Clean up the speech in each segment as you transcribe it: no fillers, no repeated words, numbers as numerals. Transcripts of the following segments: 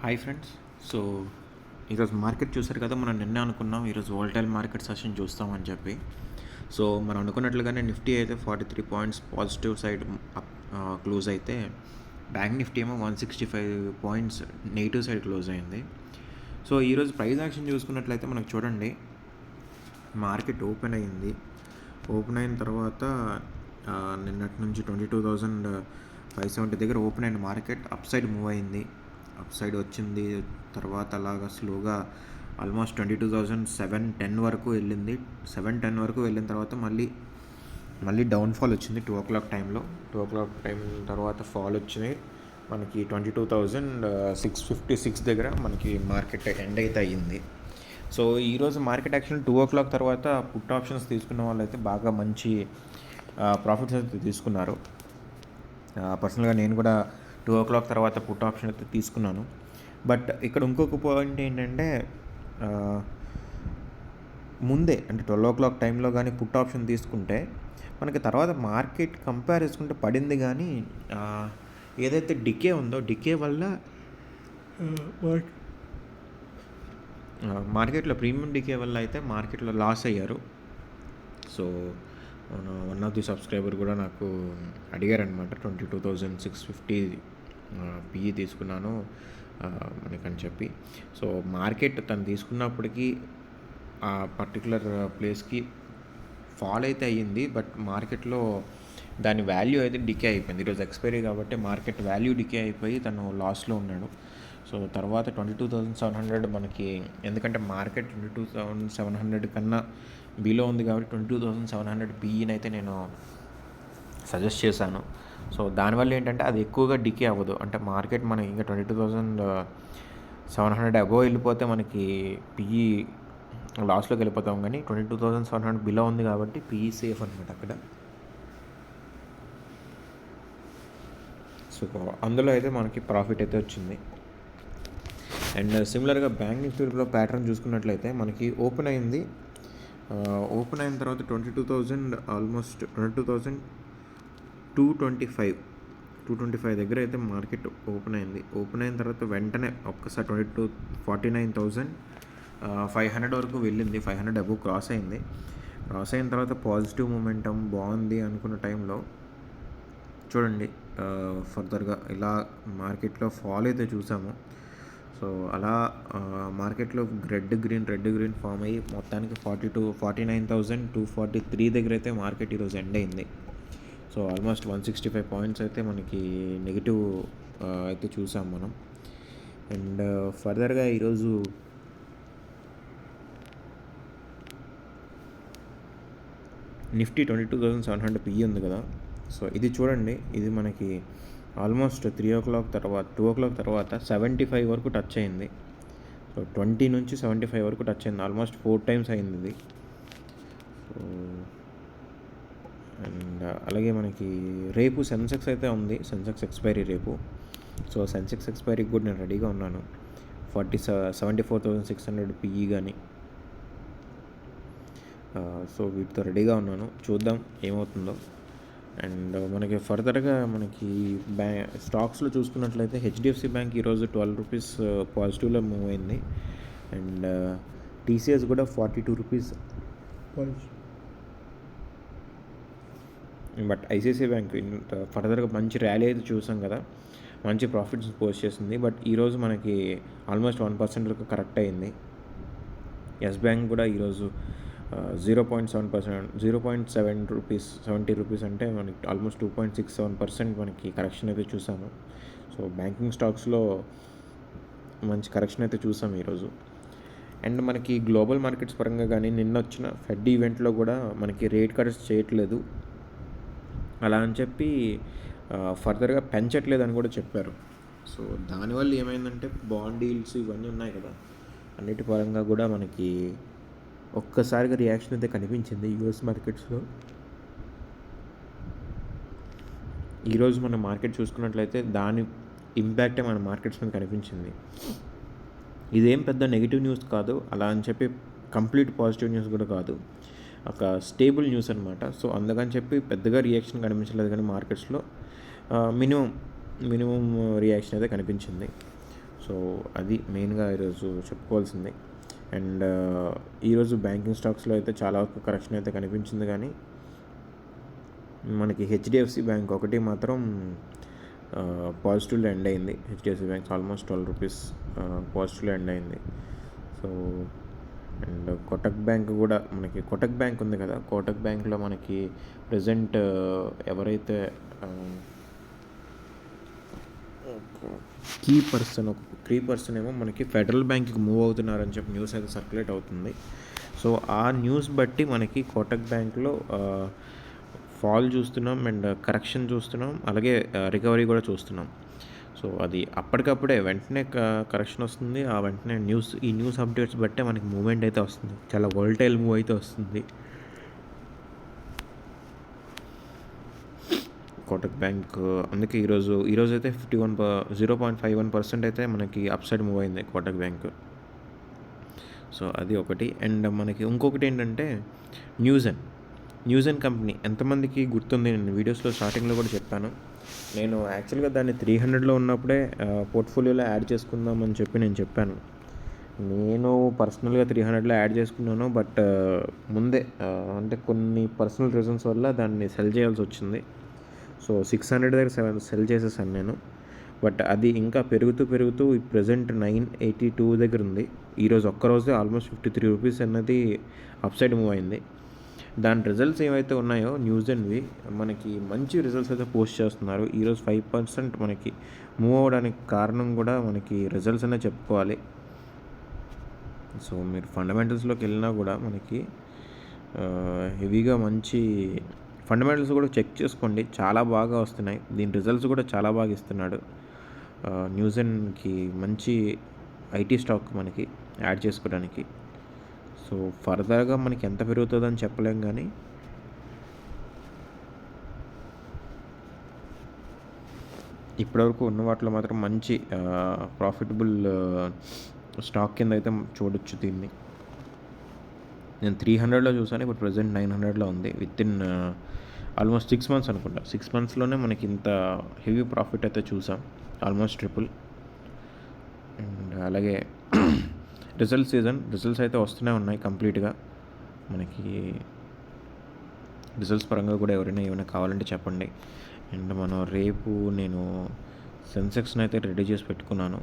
Hi friends. So ఈరోజు market చూసారు కదా, మనం నిన్నే అనుకున్నాం ఈరోజు వోల్టైల్ మార్కెట్ సెషన్ చూస్తామని చెప్పి. సో మనం అనుకున్నట్లుగానే నిఫ్టీ అయితే 43 పాయింట్స్ పాజిటివ్ సైడ్ క్లోజ్ అయితే, బ్యాంక్ నిఫ్టీ ఏమో 165 పాయింట్స్ నెగిటివ్ సైడ్ క్లోజ్ అయింది. సో ఈరోజు ప్రైస్ యాక్షన్ చూసుకున్నట్లయితే మనకు చూడండి, మార్కెట్ ఓపెన్ అయింది. ఓపెన్ అయిన తర్వాత నిన్నటి నుంచి 22,570 దగ్గర ఓపెన్ అయిన మార్కెట్ అప్ సైడ్ మూవ్ అయింది. అప్ సైడ్ వచ్చింది. తర్వాత అలాగా స్లోగా ఆల్మోస్ట్ 22,710 వరకు వెళ్ళింది. 710 వరకు వెళ్ళిన తర్వాత మళ్ళీ డౌన్ఫాల్ వచ్చింది 2 o'clock టైంలో. 2 o'clock టైం తర్వాత ఫాల్ వచ్చింది. మనకి 22,656 దగ్గర మనకి మార్కెట్ ఎండ్ అయితే అయ్యింది. సో ఈరోజు మార్కెట్ యాక్చువల్ 2 o'clock తర్వాత పుట్ ఆప్షన్స్ తీసుకున్న వాళ్ళైతే బాగా మంచి ప్రాఫిట్స్ అయితే తీసుకున్నారు. పర్సనల్గా నేను కూడా 2 o'clock తర్వాత పుట్ ఆప్షన్ అయితే తీసుకున్నాను. బట్ ఇక్కడ ఇంకొక పాయింట్ ఏంటంటే, ముందే అంటే 12 o'clock టైంలో కానీ పుట్ ఆప్షన్ తీసుకుంటే మనకి తర్వాత మార్కెట్ కంపేర్ చేసుకుంటే పడింది, కానీ ఏదైతే డికే ఉందో డికే వల్ల మార్కెట్లో ప్రీమియం డికే వల్ల అయితే మార్కెట్లో లాస్ అయ్యారు. So one of the subscriber కూడా నాకు అడిగారనమాట, 22,650 పిఈ తీసుకున్నాను మనకని చెప్పి. సో మార్కెట్ తను తీసుకున్నప్పటికీ ఆ పర్టికులర్ ప్లేస్కి ఫాల్ అయితే అయ్యింది, బట్ మార్కెట్లో దాని వాల్యూ అయితే డికే అయిపోయింది. ఈరోజు ఎక్స్పైరీ కాబట్టి మార్కెట్ వాల్యూ డికే అయిపోయి తను లాస్లో ఉన్నాడు. సో తర్వాత 22,700 మనకి, ఎందుకంటే మార్కెట్ 22,700 కన్నా బిలో ఉంది కాబట్టి 22,700 పిఈని అయితే నేను సజెస్ట్ చేశాను. సో దానివల్ల ఏంటంటే అది ఎక్కువగా డికే అవ్వదు. అంటే మార్కెట్ మనం ఇంకా 22,700 అబోవ్ వెళ్ళిపోతే మనకి పిఈ లాస్లోకి వెళ్ళిపోతాం, కానీ 22,700 బిలో ఉంది కాబట్టి పిఈ సేఫ్ అనమాట అక్కడ. సో అందులో అయితే మనకి ప్రాఫిట్ అయితే వచ్చింది. అండ్ సిమిలర్గా బ్యాంక్ నిఫ్టీలో ప్యాటర్న్ చూసుకున్నట్లయితే మనకి ఓపెన్ అయిన తర్వాత 22,000 ఆల్మోస్ట్ 22,225 దగ్గర అయితే మార్కెట్ ఓపెన్ అయింది. ఓపెన్ అయిన తర్వాత వెంటనే ఒక్కసారి 49,500 వరకు వెళ్ళింది. 500 అబోవ్ క్రాస్ అయింది. క్రాస్ అయిన తర్వాత పాజిటివ్ మూమెంటం బాగుంది అనుకున్న టైంలో చూడండి, ఫర్దర్గా ఇలా మార్కెట్లో ఫాల్ అయితే చూసాము. సో అలా మార్కెట్లో రెడ్ గ్రీన్ ఫామ్ అయ్యి మొత్తానికి 49,243 దగ్గర అయితే మార్కెట్ ఈరోజు ఎండ్ అయింది. సో ఆల్మోస్ట్ 165 పాయింట్స్ అయితే మనకి నెగిటివ్ అయితే చూసాం మనం. అండ్ ఫర్దర్గా ఈరోజు నిఫ్టీ 22,700 పిఈ ఉంది కదా. సో ఇది చూడండి, ఇది మనకి ఆల్మోస్ట్ 2 o'clock తర్వాత 75 వరకు టచ్ అయింది. సో 20 నుంచి 75 వరకు టచ్ అయింది. ఆల్మోస్ట్ 4 times అయింది ఇది. సో అండ్ అలాగే మనకి రేపు సెన్సెక్స్ అయితే ఉంది, సెన్సెక్స్ ఎక్స్పైరీ రేపు. సో సెన్సెక్స్ ఎక్స్పైరీకి కూడా నేను రెడీగా ఉన్నాను. 74,600 పిఈ కానీ. సో వీటితో రెడీగా ఉన్నాను, చూద్దాం ఏమవుతుందో. అండ్ మనకి ఫర్దర్గా మనకి స్టాక్స్లో చూసుకున్నట్లయితే హెచ్డిఎఫ్సి బ్యాంక్ ఈరోజు 12 రూపీస్ పాజిటివ్లో మూవ్ అయింది. అండ్ టీసీఎస్ కూడా 42 రూపీస్. బట్ ఐసిఐసిఐ బ్యాంక్ ఫర్దర్గా మంచి ర్యాలీ అయితే చూసాం కదా, మంచి ప్రాఫిట్స్ పోస్ట్ చేసింది. బట్ ఈరోజు మనకి ఆల్మోస్ట్ 1% వరకు కరెక్ట్ అయింది. ఎస్ బ్యాంక్ కూడా ఈరోజు 0.7%, 0.70 రూపీస్ అంటే మనకి ఆల్మోస్ట్ 2.67% మనకి కరెక్షన్ అయితే చూసాము. సో బ్యాంకింగ్ స్టాక్స్లో మంచి కరెక్షన్ అయితే చూసాము ఈరోజు. అండ్ మనకి గ్లోబల్ మార్కెట్స్ పరంగా కానీ నిన్న వచ్చిన ఫెడ్ ఈవెంట్లో కూడా మనకి రేట్ కట్స్ చేయట్లేదు, అలా అని చెప్పి ఫర్దర్గా పెంచట్లేదు అని కూడా చెప్పారు. సో దానివల్ల ఏమైందంటే బాండ్ డీల్స్ ఇవన్నీ ఉన్నాయి కదా, అన్నిటి పరంగా కూడా మనకి ఒక్కసారిగా రియాక్షన్ అయితే కనిపించింది యూఎస్ మార్కెట్స్లో. ఈరోజు మన మార్కెట్ చూసుకున్నట్లయితే దాని ఇంపాక్టే మన మార్కెట్స్ మీద కనిపించింది. ఇదేం పెద్ద నెగిటివ్ న్యూస్ కాదు, అలా అని చెప్పి కంప్లీట్ పాజిటివ్ న్యూస్ కూడా కాదు, ఒక స్టేబుల్ న్యూస్ అనమాట. సో అందుకని చెప్పి పెద్దగా రియాక్షన్ కనిపించలేదు, కానీ మార్కెట్స్లో మినిమం రియాక్షన్ అయితే కనిపించింది. సో అది మెయిన్గా ఈరోజు చెప్పుకోవాల్సింది. అండ్ ఈరోజు బ్యాంకింగ్ స్టాక్స్లో అయితే చాలా వరకు కరెక్షన్ అయితే కనిపించింది, కానీ మనకి హెచ్డిఎఫ్సి బ్యాంక్ ఒకటి మాత్రం పాజిటివ్లో ఎండ్ అయింది. హెచ్డిఎఫ్సి బ్యాంక్ ఆల్మోస్ట్ ₹12 పాజిటివ్లో ఎండ్ అయింది. సో అండ్ కోటక్ బ్యాంక్ కూడా, మనకి కోటక్ బ్యాంక్ ఉంది కదా, కోటక్ బ్యాంక్లో మనకి ప్రజెంట్ ఎవరైతే కీ పర్సన్ ఏమో మనకి ఫెడరల్ బ్యాంక్కి మూవ్ అవుతున్నారని చెప్పి న్యూస్ అయితే సర్క్యులేట్ అవుతుంది. సో ఆ న్యూస్ బట్టి మనకి కోటక్ బ్యాంక్లో ఫాల్ చూస్తున్నాం అండ్ కరెక్షన్ చూస్తున్నాం, అలాగే రికవరీ కూడా చూస్తున్నాం. సో అది అప్పటికప్పుడే వెంటనే కరెక్షన్ వస్తుంది, ఆ వెంటనే ఈ న్యూస్ అప్డేట్స్ బట్టే మనకి మూవ్మెంట్ అయితే వస్తుంది, చాలా వోల్టైల్ మూవ్ అయితే వస్తుంది. కోటక్ బ్యాంక్ అందుకే ఈరోజు అయితే 0.51% అయితే మనకి అప్ సైడ్ మూవ్ అయింది కోటక్ బ్యాంక్. సో అది ఒకటి. అండ్ మనకి ఇంకొకటి ఏంటంటే న్యూజెన్ కంపెనీ. ఎంతమందికి గుర్తుంది, నేను వీడియోస్లో స్టార్టింగ్లో కూడా చెప్పాను. నేను యాక్చువల్గా దాన్ని 300లో ఉన్నప్పుడే పోర్ట్ఫోలియోలో యాడ్ చేసుకుందామని చెప్పి నేను చెప్పాను. నేను పర్సనల్గా 300లో యాడ్ చేసుకున్నాను, బట్ ముందే అంటే కొన్ని పర్సనల్ రీజన్స్ వల్ల దాన్ని సెల్ చేయాల్సి వచ్చింది. సో 600 దగ్గర సెల్ చేసేసాను నేను. బట్ అది ఇంకా పెరుగుతూ ప్రజెంట్ 982 దగ్గర ఉంది. ఈరోజు ఒక్కరోజే ఆల్మోస్ట్ ₹53 అన్నది అప్ సైడ్ మూవ్ అయింది. దాని రిజల్ట్స్ ఏవైతే ఉన్నాయో న్యూజెన్వి మనకి మంచి రిజల్ట్స్ అయితే పోస్ట్ చేస్తున్నారు. ఈరోజు 5% మనకి మూవ్ అవ్వడానికి కారణం కూడా మనకి రిజల్ట్స్ అనే చెప్పుకోవాలి. సో మీరు ఫండమెంటల్స్లోకి వెళ్ళినా కూడా మనకి హెవీగా మంచి ఫండమెంటల్స్ కూడా చెక్ చేసుకోండి, చాలా బాగా వస్తున్నాయి. దీని రిజల్ట్స్ కూడా చాలా బాగా ఇస్తున్నాడు. న్యూజెన్కి మంచి ఐటీ స్టాక్ మనకి యాడ్ చేసుకోవడానికి. సో ఫర్దర్గా మనకి ఎంత పెరుగుతుందని చెప్పలేం, కానీ ఇప్పటివరకు ఉన్న వాటిలో మాత్రం మంచి ప్రాఫిటబుల్ స్టాక్ కింద అయితే చూడొచ్చు దీన్ని. నేను 300లో చూసాను, ఇప్పుడు ప్రజెంట్ 900లో ఉంది. వితిన్ ఆల్మోస్ట్ 6 months అనుకుంటా. 6 monthsలోనే మనకి ఇంత హెవీ ప్రాఫిట్ అయితే చూసాం, ఆల్మోస్ట్ ట్రిపుల్. అండ్ అలాగే రిజల్ట్స్ అయితే వస్తూనే ఉన్నాయి కంప్లీట్గా. మనకి రిజల్ట్స్ పరంగా కూడా ఏమైనా కావాలంటే చెప్పండి. అండ్ మనం రేపు నేను సెన్సెక్స్ని అయితే రెడీ చేసి పెట్టుకున్నాను.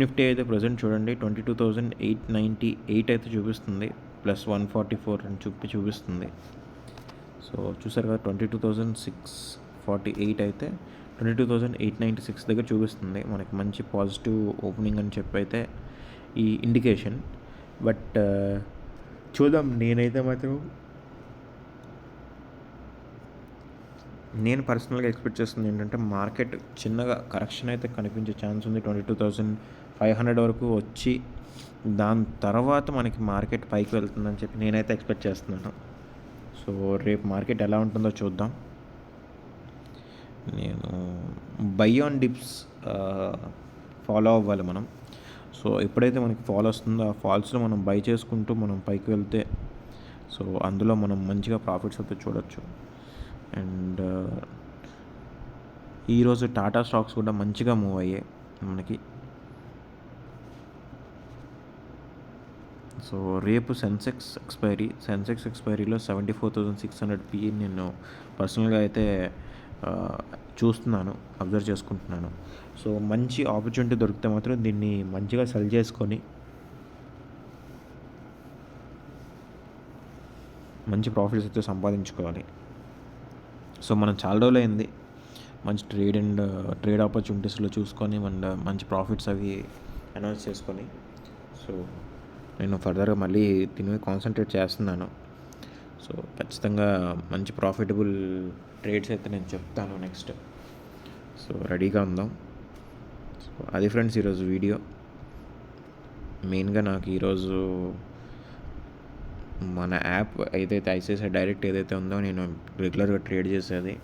నిఫ్టీ అయితే ప్రజెంట్ చూడండి 22,898 అయితే చూపిస్తుంది, +144 అని చూపిస్తుంది. సో చూసారు కదా, 22,648 అయితే 22,896 దగ్గర చూపిస్తుంది. మనకి మంచి పాజిటివ్ ఓపెనింగ్ అని చెప్పి అయితే ఈ ఇండికేషన్. బట్ చూద్దాం. నేనైతే మాత్రం నేను పర్సనల్గా ఎక్స్పెక్ట్ చేస్తుంది ఏంటంటే మార్కెట్ చిన్నగా కరెక్షన్ అయితే కనిపించే ఛాన్స్ ఉంది. 22,500 వరకు వచ్చి దాని తర్వాత మనకి మార్కెట్ పైకి వెళ్తుందని చెప్పి నేనైతే ఎక్స్పెక్ట్ చేస్తున్నాను. సో రేపు మార్కెట్ ఎలా ఉంటుందో చూద్దాం. నేను బై ఆన్ డిప్స్ ఫాలో అవ్వాలి మనం. సో ఎప్పుడైతే మనకి ఫాల్ వస్తుందో ఆ ఫాల్స్లో మనం బై చేసుకుంటూ మనం పైకి వెళ్తే, సో అందులో మనం మంచిగా ప్రాఫిట్స్ అయితే చూడొచ్చు. అండ్ ఈరోజు టాటా స్టాక్స్ కూడా మంచిగా మూవ్ అయ్యాయి మనకి. సో రేపు సెన్సెక్స్ ఎక్స్పైరీలో 74,600 PE నేను పర్సనల్గా అయితే చూస్తున్నాను, అబ్జర్వ్ చేసుకుంటున్నాను. సో మంచి ఆపర్చునిటీ దొరికితే మాత్రం దీన్ని మంచిగా సెల్ చేసుకొని మంచి ప్రాఫిట్స్ అయితే సంపాదించుకోవాలి. సో మనం చాలా రోజులు అయింది మంచి ట్రేడ్ ఆపర్చునిటీస్లో చూసుకొని మంచి ప్రాఫిట్స్ అవి అనౌన్స్ చేసుకొని. సో నేను ఫర్దర్గా మళ్ళీ దీని మీద కాన్సన్ట్రేట్ చేస్తున్నాను. సో ఖచ్చితంగా మంచి ప్రాఫిటబుల్ ట్రేడ్స్ అయితే నేను చెప్తాను నెక్స్ట్. సో రెడీగా ఉందాం. సో అది ఫ్రెండ్స్ ఈరోజు వీడియో. మెయిన్గా నాకు ఈరోజు మన యాప్ ఏదైతే ఐసిఐసిఐ డైరెక్ట్ ఏదైతే ఉందో నేను రెగ్యులర్గా ట్రేడ్ చేసేది,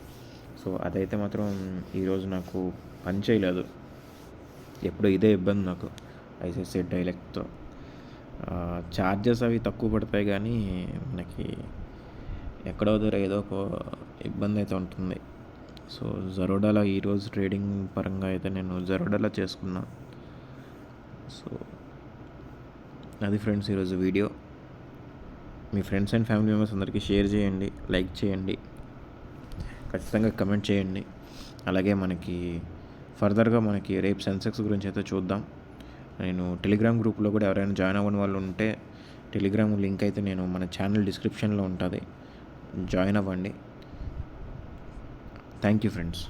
సో అదైతే మాత్రం ఈరోజు నాకు పని చేయలేదు. ఎప్పుడో ఇదే ఇబ్బంది నాకు ఐసిఐసిఐ డైరెక్ట్తో. ఛార్జెస్ అవి తక్కువ పడతాయి, కానీ మనకి ఎక్కడో దగ్గర ఏదో ఒక ఇబ్బంది అయితే ఉంటుంది. సో జెరోడాలో ఈరోజు ట్రేడింగ్ పరంగా అయితే నేను జెరోడాలో చేసుకున్నా. సో అది ఫ్రెండ్స్ ఈరోజు video. Me friends and family members అందరికీ షేర్ చేయండి, లైక్ చేయండి, ఖచ్చితంగా కమెంట్ చేయండి. అలాగే మనకి ఫర్దర్గా మనకి రేపు సెన్సెక్స్ గురించి అయితే చూద్దాం. నేను టెలిగ్రామ్ గ్రూప్లో కూడా ఎవరైనా జాయిన్ అవ్వని వాళ్ళు ఉంటే టెలిగ్రామ్ లింక్ అయితే నేను మన ఛానల్ డిస్క్రిప్షన్లో ఉంటుంది, జాయిన్ అవ్వండి. Thank you friends.